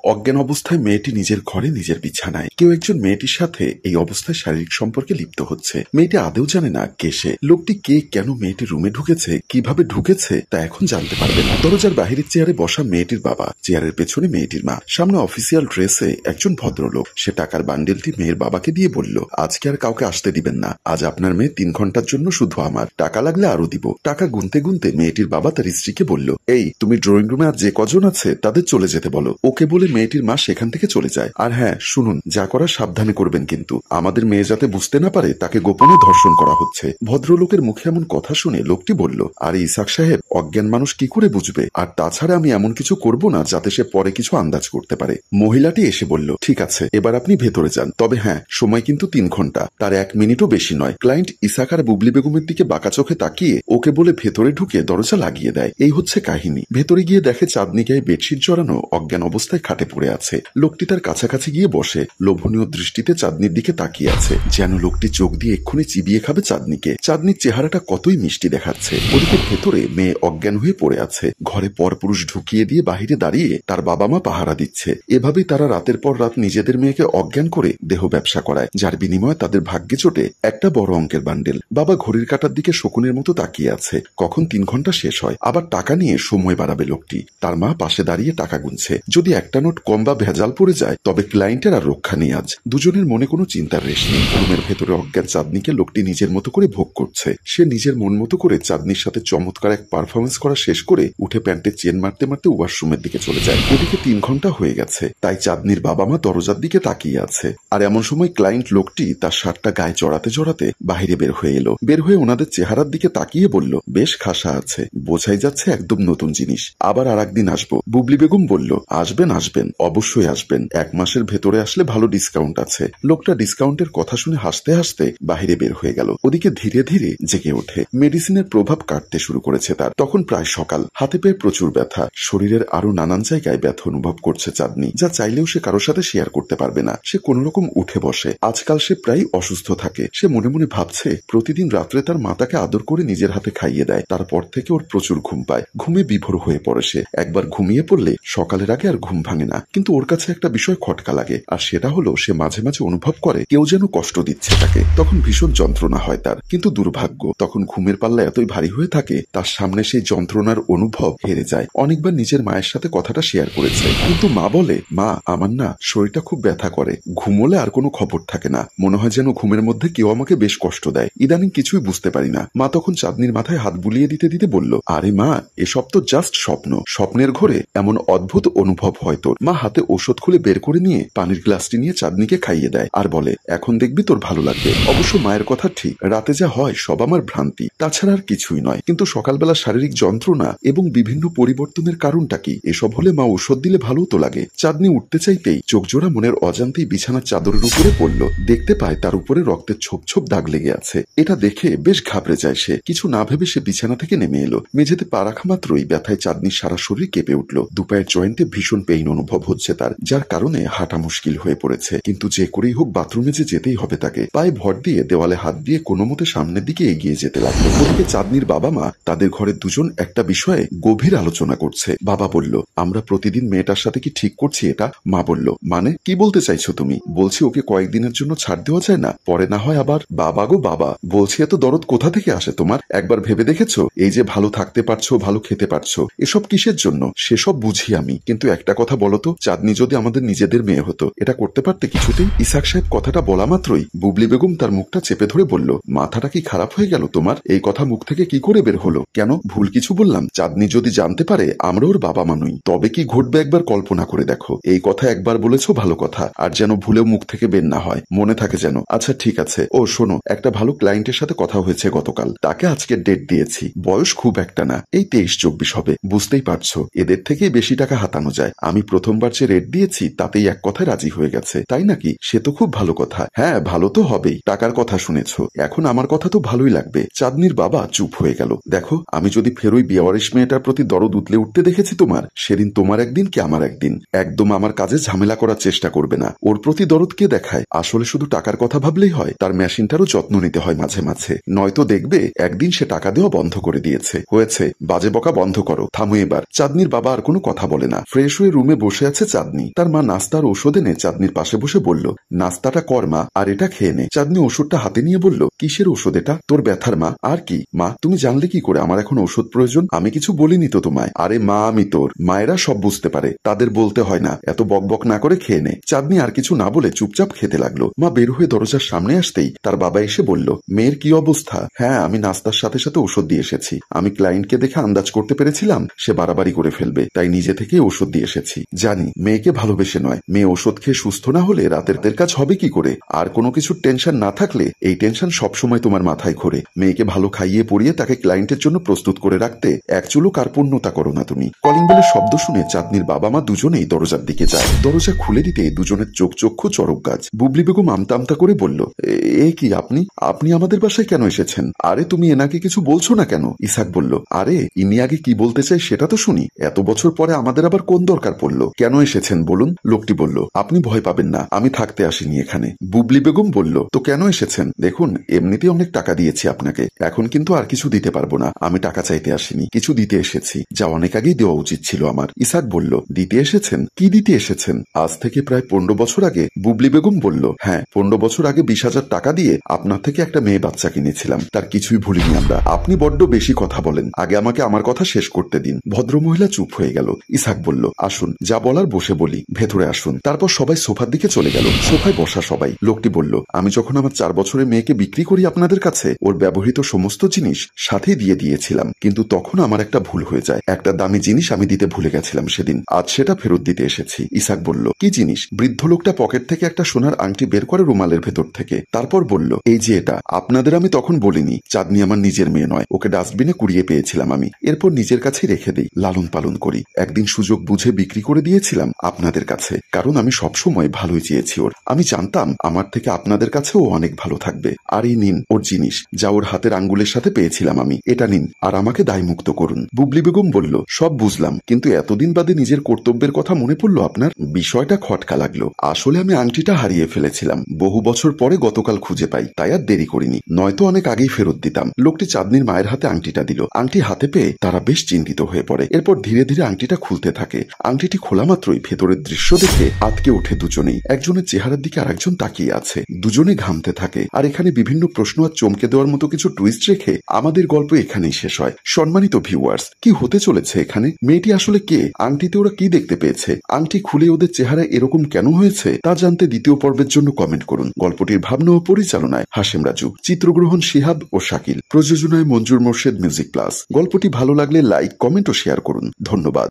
অজ্ঞান অবস্থায় মেয়েটি নিজের ঘরে নিজের বিছানায়। কেউ একজন মেয়েটির সাথে এই অবস্থায় শারীরিক সম্পর্কে লিপ্ত হচ্ছে। মেয়েটি আদৌ জানে না কে সে। লোকটি কে, কেন মেয়েটির রুমে ঢুকেছে, কিভাবে ঢুকেছে তা এখন জানতে পারবে না। দরজার বাহিরের চেয়ারে বসা মেয়েটির বাবা, চেয়ারের পেছনে মেয়েটির মা, সামনে অফিসিয়াল ড্রেসে একজন ভদ্রলোক। সে টাকার বান্ডেলটি মেয়ের বাবাকে দিয়ে বলল, আজকে আর কাউকে আসতে দিবেন না, আজ আপনার মেয়ে 3 ঘন্টার জন্য শুধু আমার, টাকা লাগলে আরো দিব। টাকা গুনতে গুনতে মেয়েটির বাবা তার স্ত্রীকে বলল, এই তুমি ড্রয়িং রুমে আর যে কজন আছে তাদের চলে যেতে বলো। ওকে বলে মেয়েটির মা সেখান থেকে চলে যায়। আর হ্যাঁ শুনুন, যা করার সাবধানে করবেন, কিন্তু আমাদের মেয়ে যাতে বুঝতে না পারে তাকে গোপনে ধর্ষণ করা হচ্ছে। ভদ্রলোকের মুখে এমন কথা শুনে লোকটি বলল, আরে ইসাক সাহেব, অজ্ঞান মানুষ কি করে বুঝবে? আর তাছাড়া আমি এমন কিছু করব না যাতে সে পরে কিছু আন্দাজ করতে পারে। মহিলাটি এসে বলল, ঠিক আছে, এবার আপনি ভেতরে যান, তবে হ্যাঁ সময় কিন্তু 3 ঘন্টা, তার 1 মিনিটও বেশি নয়। ক্লায়েন্ট ইসাক আর বুবলি বেগমের দিকে বাঁকা চোখে তাকিয়ে ওকে বলে ভেতরে ঢুকে দরজা লাগিয়ে দেয়। এই হচ্ছে কাহিনী। ভেতরে গিয়ে দেখে চাঁদনি গায়ে বেডশিট জড়ানো অজ্ঞান অবস্থায় খাটে পড়ে আছে। লোকটি তার কাছাকাছি গিয়ে বসে লোভনীয় দৃষ্টিতে চাঁদনির দিকে তাকিয়ে আছে, যেন লোকটি চোখ দিয়ে এক্ষুনি চিবিয়ে খাবে চাঁদনিকে। চাঁদনির চেহারাটা কতই মিষ্টি দেখাচ্ছে। ওদিকে ভেতরে মেয়ে অজ্ঞান হয়ে পড়ে আছে। ঘরে পরপুরুষ ঢুকিয়ে দিয়ে বাহিরে দাঁড়িয়ে তার বাবা মা পাহারা দিচ্ছে। এভাবেই তারা রাতের পর রাত নিজেদের মেয়েকে অজ্ঞান করে দেহ ব্যবসা করায়, যার বিনিময়ে তাদের ভাগ্যে চোটে একটা বড় অঙ্কের বান্ডেল। বাবা ঘড়ির কাঁটার দিকে শকুনের মতো তাকিয়ে আছে, কখন 3 ঘন্টা শেষ হয়। আবার টাকা নিয়ে সময় বাড়াবে লোকটি। তার মা পাশে দাঁড়িয়ে টাকা গুনছে। যদি একটা নোট কম বা ভেজাল পড়ে যায় তবে ক্লায়েন্টের আর রক্ষা নেই। আজ দুজনের মনে কোনো চিন্তার রেশ নেই। রুমের ভেতরে অজ্ঞান চাঁদনিকে লোকটি নিজের মতো করে ভোগ করছে। সে নিজের মন মতো করে চাঁদনির সাথে চমৎকার এক পারফরমেন্স করা শেষ করে উঠে প্যান্টে চেন মারতে মারতে ওয়াশরুমের দিকে চলে যায়। ওদিকে 3 ঘন্টা হয়ে গেছে, তাই চাঁদনির বাবা মা দরজার দিকে তাকিয়ে আছে। আর এমন সময় ক্লায়েন্ট লোকটি তার শার্টটা গায়ে জড়াতে জড়াতে বাহিরে বের হয়ে এলো। বের হয়ে ওনাদের চেহারার দিকে তাকিয়ে বলল, বেশ খাসা আছে, বোঝাই যাচ্ছে একদম নতুন জিনিস। আবার আর একদিন আসবো। বুবলি বেগম বলল, আসবেন আসবেন, অবশ্যই আসবেন, 1 মাসের ভেতরে আসলে ভালো ডিসকাউন্ট আছে। লোকটা ডিসকাউন্টের কথা শুনে হাসতে হাসতে বাহিরে বের হয়ে গেল। ওদিকে ধীরে ধীরে জেগে ওঠে। মেডিসিনের প্রভাব কাটতে শুরু করেছে তার। তখন প্রায় সকাল। হাতে পেয়ে প্রচুর ব্যথা, শরীরের আরো নানান জায়গায় ব্যথা অনুভব করছে চাঁদনি, যা চাইলেও সে কারোর সাথে শেয়ার করতে পারবে না। সে কোন রকম উঠে বসে। আজকাল সে প্রায় অসুস্থ থাকে। সে মনে মনে ভাবছে, প্রতিদিন রাত্রে তার মাতাকে আদর করে নিজের হাতে খাইয়ে দেয়। তারপর থেকে ওর প্রচুর ঘুম পায়। ঘুমে বিভোর হয়ে পড়ে সে। একবার ঘুমিয়ে পড়লে সকালের আগে আর ঘুম ভাঙে না। কিন্তু ওর কাছে একটা বিষয় খটকা লাগে, আর সেটা হলো সে মাঝে মাঝে অনুভব করে কেউ যেন কষ্ট দিচ্ছে তাকে। তখন ভীষণ যন্ত্রণা হয় তার। কিন্তু দুর্ভাগ্য, তখন ঘুমের পাল্লা এতই ভারী হয়ে থাকে তার সামনে সেই যন্ত্রণার অনুভব হেরে যায়। অনেকবার নিজের মায়ের সাথে কথাটা শেয়ার করেছে, কিন্তু মা বলে, মা আমার না শরীরটা খুব ব্যথা করে, ঘুমোলে আর কোনো খবর থাকে না, মনে হয় যেন ঘুমের মধ্যে কেউ আমাকে বেশ কষ্ট দেয়, ইদানিং কিছুই বুঝতে পারি না। মা তখন চাঁদনির মাথায় হাত বুলিয়ে দিতে দিতে বলল, আরে মা, এসব তো জাস্ট স্বপ্ন, স্বপ্নের ঘরে এমন অদ্ভুত অনুভব হয় তোর। মা হাতে ওষুধ খুলে বের করে নিয়ে পানির গ্লাসটি নিয়ে চাঁদনিকে খাইয়ে দেয় আর বলে, এখন দেখবি তোর ভালো লাগবে। অবশ্য মায়ের কথা ঠিক, রাতে যা হয় সব আমার ভ্রান্তি, তাছাড়া আর কিছুই নয়। কিন্তু সকালবেলা শারীরিক যন্ত্রণা এবং বিভিন্ন পরিবর্তনের কারণটা কি? এসব হলে মা ঔষধ দিলে ভালো তো লাগে। চাঁদনি উঠতে চাইতেই চোখজোড়া মনের অজান্তেই বিছানার চাদরের উপরে পড়ল। দেখতে পায় তার উপরে রক্তের ছোপ ছোপ দাগ লেগে আছে। এটা দেখে বেশ ঘাবড়ে যায় সে। কিছু না ভেবে সে বিছানা থেকে নেমে এলো। মেঝেতে পা রাখা মাত্রই ব্যথায় চাঁদনির সারা শরীর কেঁপে উঠল। দুপায়ের জয়েন্টে ভীষণ পেইন অনুভব হচ্ছে তার, যার কারণে হাঁটা মুশকিল হয়ে পড়েছে। কিন্তু যে করেই হোক বাথরুমে যে যেতেই হবে তাকে। পায়ে ভর দিয়ে দেওয়ালে হাত দিয়ে কোনো মতে সামনের দিকে এগিয়ে যেতে লাগলো। ওদিকে চাঁদনির বাবা মা তাদের ঘরে দুজন একটা বিষয়ে গভীর আলোচনা করছে। বাবা বলল, আমরা প্রতিদিন মেয়েটার সাথে কি ঠিক করছি এটা? মা বলল, মানে কি বলতে চাইছো তুমি? বলছি ওকে কয়েকদিনের জন্য ছাড় দেওয়া যায় না, পরে না হয় আবার। বাবা গো বাবা, বলছি এত দরদ কোথা থেকে আসে তোমার? একবার ভেবে দেখেছো এই যে ভালো থাকতে পারছো, ভালো খেতে পারছো, এসব কিসের জন্য? সেসব বুঝি আমি, কিন্তু একটা কথা বলো তো, চাঁদনি যদি আমাদের নিজেদের মেয়ে হতো এটা করতে পারতে কিছুতেই? ইসাক সাহেব কথাটা বলা মাত্রই বুবলি বেগম তার মুখটা চেপে ধরে বলল, মাথাটা কি খারাপ হয়ে গেল তোমার? এই কথা মুখ থেকে কি করে বের হলো? কেন, ভুল কিছু বললাম? চাঁদনি যদি জানতে পারে আমরা ওর বাবা মা নই, তবে কি ঘটবে একবার কল্পনা করে দেখো। এই কথা একবার বলেছো ভালো কথা, আর যেন ভুলেও মুখ থেকে বের না হয়, মনে থাকে যেন। আচ্ছা ঠিক আছে। ও শোনো, একটা ভালো ক্লায়েন্টের সাথে কথা হয়েছে গতকাল, তাকে আজকে ডেট দিয়েছি। বয়স খুব একটা না, এই 23-24 হবে। বুঝতেই পারছো এদের থেকে বেশি টাকা হাতানো যায়। আমি প্রথমবার যে রেট দিয়েছি তাতেই এক কথায় রাজি হয়ে গেছে। তাই নাকি? সে তো খুব ভালো কথা। হ্যাঁ ভালো তো হবেই, টাকার কথা শুনেছো, এখন আমার কথা তো ভালোই লাগবে। চাঁদনির বাবা চুপ হয়ে গেল। দেখো, আমি যদি ফেরোই বেওয়ারিশ মেয়েটার প্রতি দরদ উতলে উঠতে দেখেছি তোমার, সেদিন তোমার একদিন কি আমার একদিন। একদম আমার কাজে ঝামেলা করার চেষ্টা করবে না। ওর প্রতি দরদ কে দেখায়? আসলে শুধু টাকার কথা ভাবলেই হয়, তার মেশিনটারও যত্ন নিতে হয় মাঝে মাঝে, নয়তো দেখবে একদিন সে টাকা দেওয়া বন্ধ করে দিয়েছে। হয়েছে, বাজে বকা বন্ধ করো, থামো এবার। চাঁদনির বাবা আর কোনো কথা বলে না। ফ্রেশ হয়ে রুমে বসে বসে আছে চাঁদনি। তার মা নাস্তার ওষুধ এনে চাঁদনির পাশে বসে বলল, নাস্তাটা কর মা, আর এটা খেয়ে নে। চাঁদনি ওষুধটা হাতে নিয়ে বলল, কিসের ওষুধ এটা? তোর ব্যথার মা। আর কি মা, তুমি জানলে কি করে আমার এখন ওষুধ প্রয়োজন? আমি কিছু বলিনি তো তোমায়। আরে মা, আমি তোর মায়েরা সব বুঝতে পারে, তাদের বলতে হয় না, এত বকবক না করে খেয়ে নে। চাঁদনি আর কিছু না বলে চুপচাপ খেতে লাগলো। মা বের হয়ে দরজার সামনে আসতেই তার বাবা এসে বলল, মেয়ের কি অবস্থা? হ্যাঁ, আমি নাস্তার সাথে সাথে ওষুধ দিয়ে এসেছি। আমি ক্লায়েন্টকে দেখে আন্দাজ করতে পেরেছিলাম সে বাড়াবাড়ি করে ফেলবে, তাই নিজে থেকে ওষুধ দিয়ে এসেছি। জানি মেয়েকে ভালোবেসে নয়, মেয়ে ওষুধ খেয়ে সুস্থ না হলে রাতের কাজ হবে কি করে? আর কোনো কিছুর টেনশন না থাকলে এই টেনশন সবসময় তোমার মাথায় ঘোরে। মেয়েকে ভালো খাইয়ে পরিয়ে তাকে ক্লায়েন্টের জন্য প্রস্তুত করে রাখতে এক চুলো কার্পণ্যতা করো না তুমি। কলিং বেলের শব্দ শুনে চাঁদনির বাবা মা দুজনেই দরজার দিকে যায়। দরজা খুলে দিতে দুজনের চক্ষু চড়ক গাছ। বুবলি বেগম আমতা আমতা করে বলল, এ কি আপনি আপনি আমাদের বাসায় কেন এসেছেন? আরে তুমি এনাকে কিছু বলছো না কেন? ইসাক বলল, আরে ইনি আগে কি বলতে চাই সেটা তো শুনি। এত বছর পরে আমাদের আবার কোন দরকার পড়লো? কেন এসেছেন বলুন? লোকটি বলল, আপনি ভয় পাবেন না, আমি থাকতে আসিনি এখানে। বুবলি বেগম বলল, তো কেন এসেছেন? দেখুন, এমনিতেই অনেক টাকা দিয়েছি আপনাকে, এখন কিন্তু আর কিছু দিতে পারবো না। আমি টাকা চাইতে আসিনি, কিছু দিতে এসেছি, যা অনেক আগেই দেওয়া উচিত ছিল আমার। ইসাক বলল, দিতে এসেছেন? কি দিতে এসেছেন? আজ থেকে প্রায় 15 বছর আগে। বুবলি বেগম বলল, হ্যাঁ, 15 বছর আগে 20,000 টাকা দিয়ে আপনার থেকে একটা মেয়ে বাচ্চা কিনেছিলাম, তার কিছুই ভুলিনি আমরা। আপনি বড্ড বেশি কথা বলেন, আগে আমাকে আমার কথা শেষ করতে দিন। ভদ্রমহিলা চুপ হয়ে গেল। ইসাক বলল, আসুন, যা বলার বসে বলি, ভেতরে আসুন। তারপর সবাই সোফার দিকে চলে গেল। সোফায় বসা সবাই। লোকটি বলল, আমি যখন আমার 4 বছরের মেয়েকে বিক্রি করি আপনাদের কাছে, ওর ব্যবহৃত সমস্ত জিনিস সাথে দিয়ে দিয়েছিলাম, কিন্তু তখন আমার একটা ভুল হয়ে যায়। একটা দামি জিনিস আমি দিতে ভুলে গেছিলাম সেদিন, আজ সেটা ফেরত দিতে এসেছি। ইসাক বলল, কি জিনিস? বৃদ্ধ লোকটা পকেট থেকে একটা সোনার আংটি বের করে রুমালের ভেতর থেকে। তারপর বলল, এই যে এটা, আপনাদের আমি তখন বলিনি, চাঁদনি আমার নিজের মেয়ে নয়, ওকে ডাস্টবিনে কুড়িয়ে পেয়েছিলাম আমি, এরপর নিজের কাছে রেখে দিই, লালন পালন করি। একদিন সুযোগ বুঝে বিক্রি করে দিয়েছিলাম আপনাদের কাছে, কারণ আমি সবসময় ভালোই চেয়েছি ওর। আমি জানতাম আমার থেকে আপনাদের কাছে ও অনেক ভালো থাকবে। আর এই নিন ওর জিনিস, যা ওর হাতের আঙ্গুলের সাথে পেয়েছিলাম আমি, এটা নিন আর আমাকে দায়মুক্ত করুন। বুবলি বেগম বলল, সব বুঝলাম, কিন্তু এতদিন বাদে নিজের কর্তব্যের কথা মনে পড়লো আপনার? বিষয়টা খটকা লাগলো। আসলে আমি আংটিটা হারিয়ে ফেলেছিলাম, বহু বছর পরে গতকাল খুঁজে পাই, তাই আর দেরি করিনি, নয়তো অনেক আগেই ফেরত দিতাম। লোকটি চাঁদনির মায়ের হাতে আংটিটা দিল। আংটি হাতে পেয়ে তারা বেশ চিন্তিত হয়ে পড়ে। এরপর ধীরে ধীরে আংটিটা খুলতে থাকে। আংটিটি খোলা মাত্রই ভেতরের দৃশ্য দেখে আটকে ওঠে দুজনেই। একজনের চেহারার দিকে আরেকজন তাকিয়ে আছে। দুজনে ঘামতে থাকে। আর এখানে বিভিন্ন প্রশ্ন আর চমকে দেওয়ার মতো কিছু টুইস্ট রেখে আমাদের গল্প এখানেই শেষ হয়। সম্মানিত ভিউয়ার্স, কি হতে চলেছে এখানে? মেয়েটি আসলে কে? আংটিতে ওরা কি দেখতে পেয়েছে? আংটি খুলে ওদের চেহারা এরকম কেন হয়েছে তা জানতে দ্বিতীয় পর্বের জন্য কমেন্ট করুন। গল্পটির ভাবনা ও পরিচালনায় হাশেম রাজু, চিত্রগ্রহণ শিহাব ও শাকিল, প্রযোজনায় মঞ্জুর মোর্শেদ মিউজিক প্লাস। গল্পটি ভালো লাগলে লাইক, কমেন্ট ও শেয়ার করুন। ধন্যবাদ।